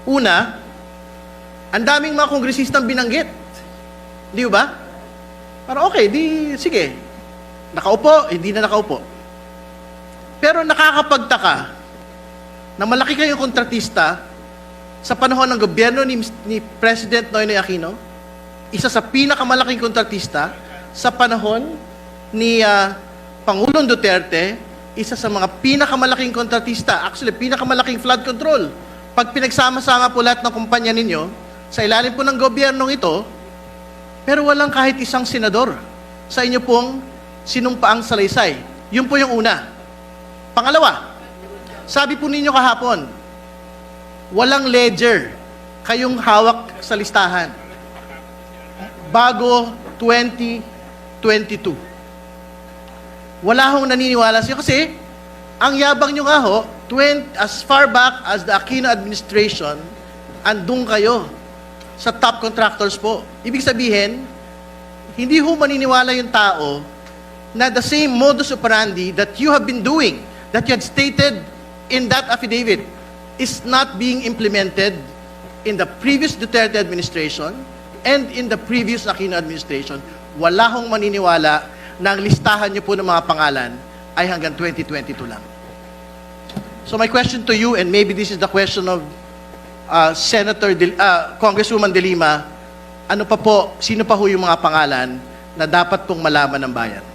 Una, ang daming mga kongresistang binanggit. Di ba? Parang okay, di, sige. Nakaupo, hindi na nakaupo. Pero nakakapagtaka na malaki kayong kontratista sa panahon ng gobyerno ni President Noynoy Aquino, isa sa pinakamalaking kontratista sa panahon ni Pangulong Duterte, isa sa mga pinakamalaking kontratista, actually pinakamalaking flood control. Pag pinagsama-sama po lahat ng kumpanya ninyo, sa ilalim po ng gobyernong ito, pero walang kahit isang senador sa inyo pong sinumpaang salaysay. Yun po yung una. Pangalawa, sabi po ninyo kahapon, walang ledger kayong hawak sa listahan bago 2022. Wala hong naniniwala siya kasi ang yabang nyo nga ho, as far back as the Aquino administration, andun kayo sa top contractors po. Ibig sabihin, hindi ho maniniwala yung tao na the same modus operandi that you have been doing, that you had stated in that affidavit, is not being implemented in the previous Duterte administration and in the previous Aquino administration. Wala hong maniniwala na ang listahan niyo po ng mga pangalan ay hanggang 2022 lang. So my question to you, and maybe this is the question of Congresswoman De Lima, ano pa po, sino pa ho yung mga pangalan na dapat pong malaman ng bayan?